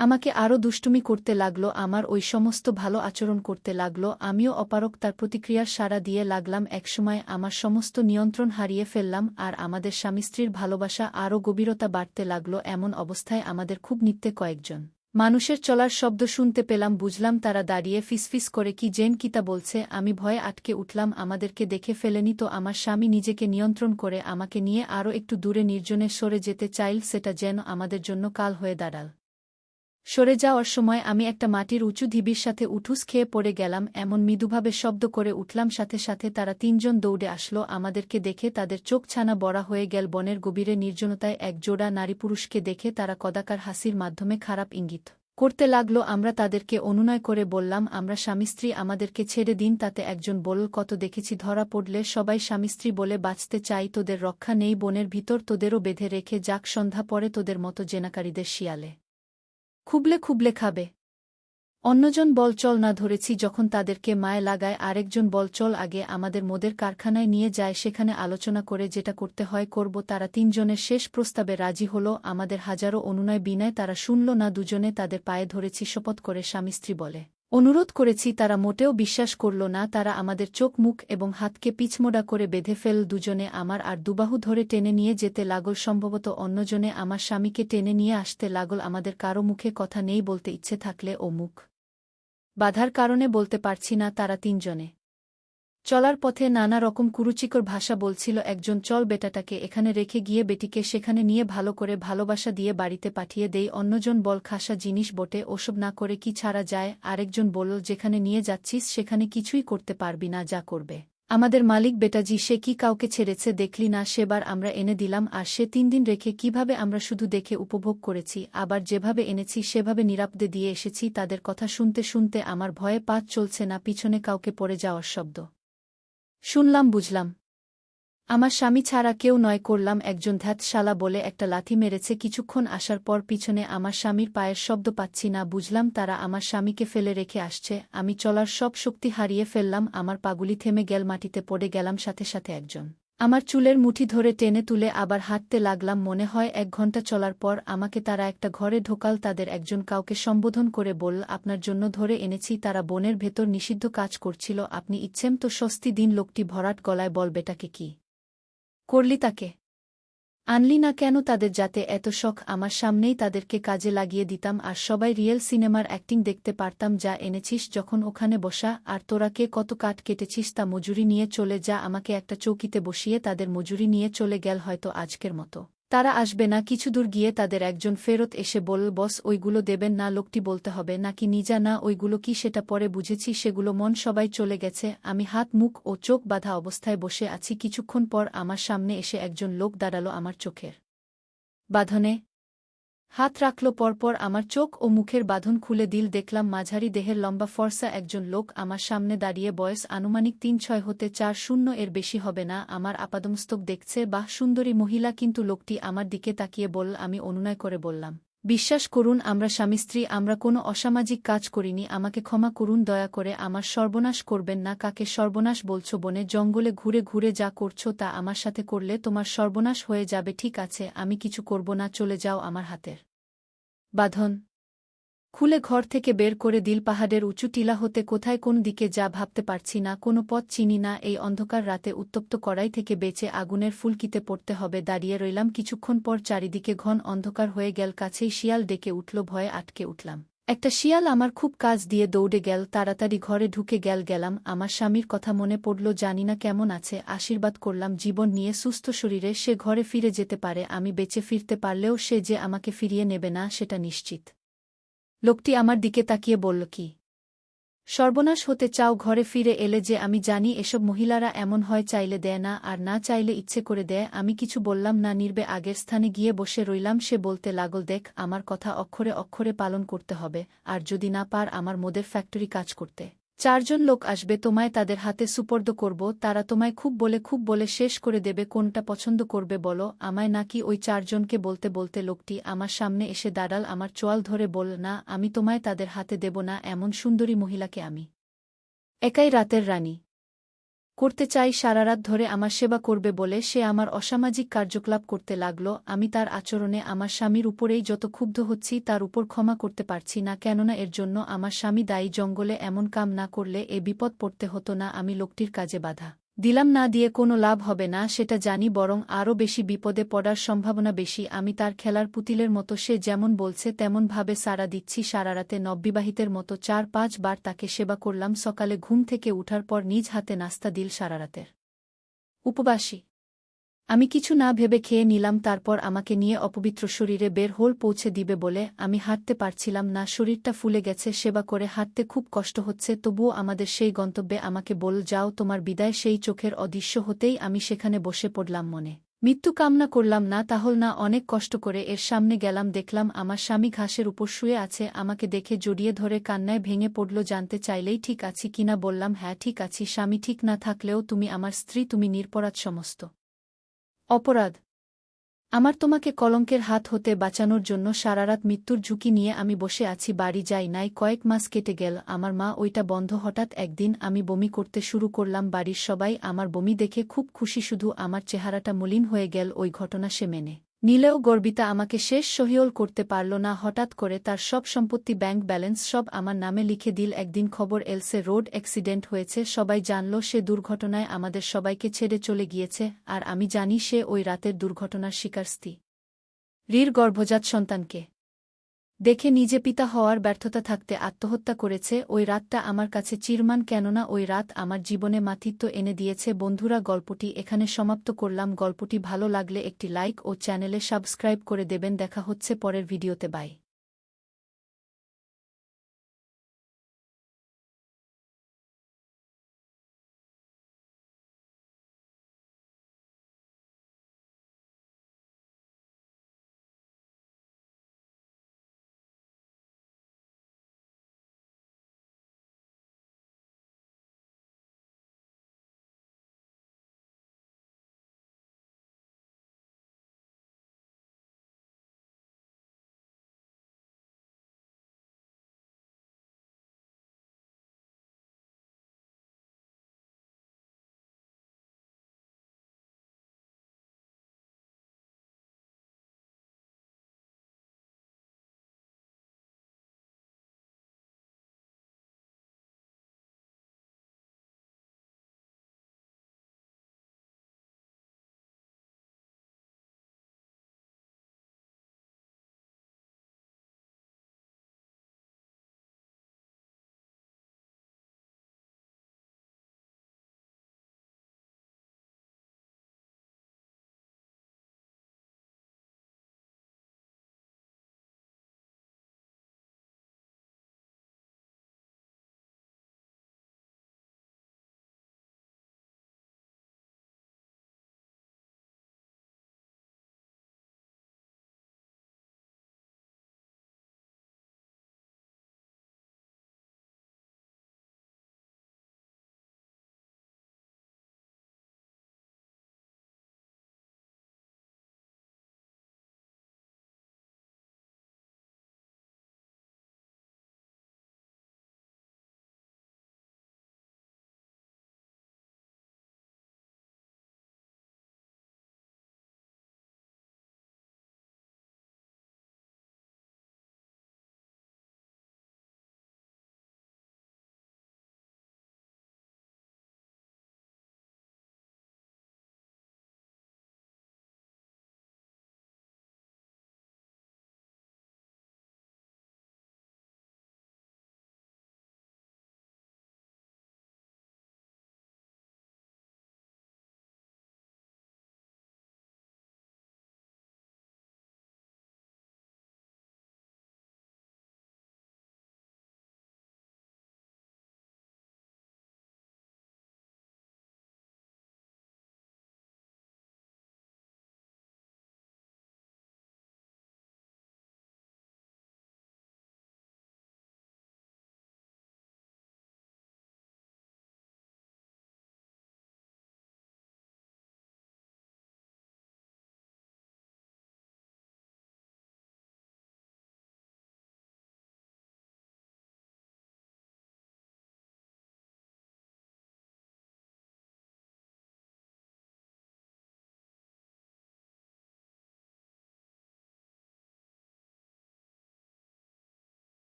আমাকে আরও দুষ্টুমি করতে লাগল, আমার ওই সমস্ত ভালো আচরণ করতে লাগল, আমিও অপারক তার প্রতিক্রিয়ার সাড়া দিয়ে লাগলাম। একসময় আমার সমস্ত নিয়ন্ত্রণ হারিয়ে ফেললাম, আর আমাদের স্বামী-স্ত্রীর ভালোবাসা আরও গভীরতা বাড়তে লাগল। এমন অবস্থায় আমাদের খুব নিত্যে কয়েকজন মানুষের চলার শব্দ শুনতে পেলাম। বুঝলাম তারা দাঁড়িয়ে ফিসফিস করে কি যেন কিতা বলছে। আমি ভয়ে আটকে উঠলাম, আমাদেরকে দেখে ফেলেনি তো। আমার স্বামী নিজেকে নিয়ন্ত্রণ করে আমাকে নিয়ে আরও একটু দূরে নির্জনে সরে যেতে চাইল, সেটা যেন আমাদের জন্য কাল হয়ে দাঁড়াল। সরে যাওয়ার সময় আমি একটা মাটির উঁচু ঢিবির সাথে উঠুস খেয়ে পড়ে গেলাম, এমন মৃদুভাবে শব্দ করে উঠলাম। সাথে সাথে তারা তিনজন দৌড়ে আসলো আমাদেরকে দেখে, তাদের চোখ ছানা বড়া হয়ে গেল। বনের গভীরে নির্জনতায় এক জোড়া নারীপুরুষকে দেখে তারা কদাকার হাসির মাধ্যমে খারাপ ইঙ্গিত করতে লাগলো। আমরা তাদেরকে অনুনয় করে বললাম, আমরা স্বামী-স্ত্রী, আমাদেরকে ছেড়ে দিন। তাতে একজন বলল, কত দেখেছি ধরা পড়লে সবাই স্বামী-স্ত্রী বলে বাঁচতে চাই, তোদের রক্ষা নেই বনের ভিতর, তোদেরও বেঁধে রেখে যাক, সন্ধ্যা পরে তোদের মতো জেনাকারীদের শিয়ালে খুবলে খুবলে খাবে। অন্যজন বল, চল না, ধরেছি যখন তাদেরকে মায় লাগায়। আরেকজন বল, চল আগে আমাদের মদের কারখানায় নিয়ে যায়, সেখানে আলোচনা করে যেটা করতে হয় করব। তারা তিনজনের শেষ প্রস্তাবে রাজি হল। আমাদের হাজারো অনুনয় বিনয় তারা শুনল না। দুজনে তাদের পায়ে ধরেছি, শপথ করে স্বামী-স্ত্রী বলে অনুরোধ করেছি, তারা মোটেও বিশ্বাস করল না। তারা আমাদের চোখ মুখ এবং হাতকে পিছমোড়া করে বেঁধে ফেল। দুজনে আমার আর দুবাহু ধরে টেনে নিয়ে যেতে লাগল। সম্ভবত অন্যজনে আমার স্বামীকে টেনে নিয়ে আসতে লাগল। আমাদের কারো মুখে কথা নেই, বলতে ইচ্ছে থাকলে ও মুখ বাধার কারণে বলতে পারছি না। তারা তিনজনে চলার পথে নানা রকম কুরুচিকর ভাষা বলছিল। একজন, চল বেটাটাকে এখানে রেখে গিয়ে বেটিকে সেখানে নিয়ে ভালো করে ভালোবাসা দিয়ে বাড়িতে পাঠিয়ে দেই। অন্যজন বল, খাসা জিনিস বটে, ওসব না করে কি ছাড়া যায়। আরেকজন বলল, যেখানে নিয়ে যাচ্ছিস সেখানে কিছুই করতে পারবি না, যা করবে আমাদের মালিক বেটাজি, সে কি কাউকে ছেড়েছে দেখলি না, সেবার আমরা এনে দিলাম। আর সে 3 দিন রেখে কিভাবে আমরা শুধু দেখে উপভোগ করেছি, আবার যেভাবে এনেছি সেভাবে নিরাপদে দিয়ে এসেছি। তাদের কথা শুনতে শুনতে আমার ভয়ে পা চলছে না, পিছনে কাউকে পড়ে যাওয়ার শব্দ শুনলাম, বুঝলাম আমার স্বামী ছাড়া কেউ নয়। করলাম, একজন ধ্যাত শালা বলে একটা লাথি মেরেছে। কিছুক্ষণ আসার পর পিছনে আমার স্বামীর পায়ের শব্দ পাচ্ছি না। বুঝলাম তারা আমার স্বামীকে ফেলে রেখে আসছে। আমি চলার সব শক্তি হারিয়ে ফেললাম, আমার পাগুলি থেমে গেল, মাটিতে পড়ে গেলাম। সাথে সাথে একজন আমার চুলের মুঠি ধরে টেনে তুলে আবার হাঁটতে লাগলাম। মনে হয় 1 ঘণ্টা চলার পর আমাকে তারা একটা ঘরে ঢোকাল। তাদের একজন কাউকে সম্বোধন করে বলল, আপনার জন্য ধরে এনেছি। তারা বনের ভেতর নিষিদ্ধ কাজ করছিল, আপনি ইচ্ছেম তো স্বস্তি দিন। লোকটি ভরাট গলায় বল, বেটাকে কি করলি, তাকে আনলি না কেন? তাদের যাতে এত শখ, আমার সামনেই তাদেরকে কাজে লাগিয়ে দিতাম, আর সবাই রিয়েল সিনেমার অ্যাক্টিং দেখতে পারতাম। যা এনেছিস যখন ওখানে বসা, আর তোরা কে কত কাঠ কেটেছিস তা মজুরি নিয়ে চলে যা। আমাকে একটা চৌকিতে বসিয়ে তাদের মজুরি নিয়ে চলে গেল। হয়তো আজকের মতো তারা আসবে না। কিছু দূর গিয়ে তাদের একজন ফেরত এসে বলল, বস ওইগুলো দেবেন না। লোকটি বলতে হবে নাকি নিজা না ওইগুলো কি, সেটা পরে বুঝেছি সেগুলো মন। সবাই চলে গেছে, আমি হাত মুখ ও চোখ বাঁধা অবস্থায় বসে আছি। কিছুক্ষণ পর আমার সামনে এসে একজন লোক দাঁড়ালো, আমার চোখের বাঁধনে হাত রাখল। পরপর আমার চোখ ও মুখের বাঁধন খুলে দিল। দেখলাম মাঝারি দেহের লম্বা ফর্সা একজন লোক আমার সামনে দাঁড়িয়ে, বয়স আনুমানিক 3-6 হতে 4-0 এর বেশি হবে না। আমার আপাদমস্তক দেখছে, বাহ সুন্দরী মহিলা। কিন্তু লোকটি আমার দিকে তাকিয়ে বলল, আমি অনুনয় করে বললাম, বিশ্বাস করুন আমরা স্বামী-স্ত্রী, আমরা কোনো অসামাজিক কাজ করিনি, আমাকে ক্ষমা করুন দয়া করে, আমার সর্বনাশ করবেন না। কাকে সর্বনাশ বলছো? বনে জঙ্গলে ঘুরে ঘুরে যা করছো তা আমার সাথে করলে তোমার সর্বনাশ হয়ে যাবে। ঠিক আছে, আমি কিছু করব না, চলে যাও। আমার হাতের বাঁধন খুলে ঘর থেকে বের করে দিল। পাহাড়ের উঁচু টিলা হতে কোথায় কোন দিকে যা ভাবতে পারছি না, কোনো পথ চিনি না। এই অন্ধকার রাতে উত্তপ্ত কড়াই থেকে বেঁচে আগুনের ফুলকিতে পড়তে হবে। দাঁড়িয়ে রইলাম কিছুক্ষণ পর চারিদিকে ঘন অন্ধকার হয়ে গেল। কাছেই শিয়াল ডেকে উঠল, ভয়ে আটকে উঠলাম। একটা শিয়াল আমার খুব কাছ দিয়ে দৌড়ে গেল, তাড়াতাড়ি ঘরে ঢুকে গেলাম। আমার স্বামীর কথা মনে পড়ল, জানি না কেমন আছে। আশীর্বাদ করলাম জীবন নিয়ে সুস্থ শরীরে সে ঘরে ফিরে যেতে পারে। আমি বেঁচে ফিরতে পারলেও সে যে আমাকে ফিরিয়ে নেবে না সেটা নিশ্চিত। লোকটি আমার দিকে তাকিয়ে বলল, কি সর্বনাশ হতে চাও? ঘরে ফিরে এলে যে? আমি জানি এসব মহিলারা এমন হয়, চাইলে দেয় না, আর না চাইলে ইচ্ছে করে দেয়। আমি কিছু বললাম না, নির্বে আগের স্থানে গিয়ে বসে রইলাম। সে বলতে লাগল, দেখ আমার কথা অক্ষরে অক্ষরে পালন করতে হবে, আর যদি না পার আমার মদের ফ্যাক্টরি কাজ করতে 4 জন লোক আসবে, তোমায় তাদের হাতে সুপর্দ করব। তারা তোমায় খুব বলে শেষ করে দেবে। কোনটা পছন্দ করবে বলো, আমায় নাকি ওই 4 জনকে? বলতে বলতে লোকটি আমার সামনে এসে দাঁড়াল, আমার চোয়াল ধরে বলল, না, আমি তোমায় তাদের হাতে দেব না। এমন সুন্দরী মহিলাকে আমি একাই রাতের রানী করতে চাই, সারারাত ধরে আমার সেবা করবে বলে সে আমার অসামাজিক কার্যকলাপ করতে লাগল। আমি তার আচরণে আমার স্বামীর উপরেই যত ক্ষুব্ধ হচ্ছি তার উপর ক্ষমা করতে পারছি না, কেননা এর জন্য আমার স্বামী দায়ী। জঙ্গলে এমন কাম না করলে এ বিপদ পড়তে হতো না। আমি লোকটির কাজে বাধা দিলাম, না দিয়ে কোনো লাভ হবে না সেটা জানি, বরং আরও বেশি বিপদে পড়ার সম্ভাবনা বেশি। আমি তার খেলার পুতিলের মতো সে যেমন বলছে তেমন ভাবে সাড়া দিচ্ছি। সারারাতে নববিবাহিতের মতো ৪-৫ বার তাকে সেবা করলাম। সকালে ঘুম থেকে উঠার পর নিজ হাতে নাস্তা দিল। সারারাতের উপবাসী আমি কিছু না ভেবে খেয়ে নিলাম। তারপর আমাকে নিয়ে অপবিত্র শরীরে বের হোল পৌঁছে দিবে বলে আমি হাঁটতে পারছিলাম না, শরীরটা ফুলে গেছে। সেবা করে হাঁটতে খুব কষ্ট হচ্ছে, তবুও আমাদের সেই গন্তব্যে আমাকে বল, যাও তোমার বিদায়। সেই চোখের অদৃশ্য হতেই আমি সেখানে বসে পড়লাম, মনে মৃত্যু কামনা করলাম না, তাহল না। অনেক কষ্ট করে এর সামনে গেলাম, দেখলাম আমার স্বামী ঘাসের উপর শুয়ে আছে। আমাকে দেখে জড়িয়ে ধরে কান্নায় ভেঙে পড়ল। জানতে চাইলেই ঠিক আছি কিনা বললাম, হ্যাঁ ঠিক আছি স্বামী, ঠিক না থাকলেও তুমি আমার স্ত্রী, তুমি নিরপরাধ। সমস্ত অপরাধ আমার, তোমাকে কলঙ্কের হাত হতে বাঁচানোর জন্য সারারাত মৃত্যুর ঝুঁকি নিয়ে আমি বসে আছি, বাড়ি যাই নাই। কয়েক মাস কেটে গেল, আমার মা ওইটা বন্ধ। হঠাৎ একদিন আমি বমি করতে শুরু করলাম। বাড়ির সবাই আমার বমি দেখে খুব খুশি, শুধু আমার চেহারাটা মলিন হয়ে গেল। ওই ঘটনা সে মেনে নিলেও গর্বিতা আমাকে শেষ সহিওল করতে পারল না। হঠাৎ করে তার সব সম্পত্তি, ব্যাংক ব্যালেন্স সব আমার নামে লিখে দিল। একদিন খবর এলসে রোড অ্যাক্সিডেন্ট হয়েছে, সবাই জানল সে দুর্ঘটনায় আমাদের সবাইকে ছেড়ে চলে গিয়েছে। আর আমি জানি সে ওই রাতের দুর্ঘটনার শিকার স্ত্রী রির গর্ভজাত সন্তানকে দেখে নিজে পিতা হওয়ার ব্যর্থতা থাকতে আত্মহত্যা করেছে। ওই রাতটা আমার কাছে চিরমান, কেননা ওই রাত আমার জীবনে মাথিত্ব এনে দিয়েছে। বন্ধুরা, গল্পটি এখানে সমাপ্ত করলাম। গল্পটি ভালো লাগলে একটি লাইক ও চ্যানেলে সাবস্ক্রাইব করে দেবেন। দেখা হচ্ছে পরের ভিডিওতে। বাই।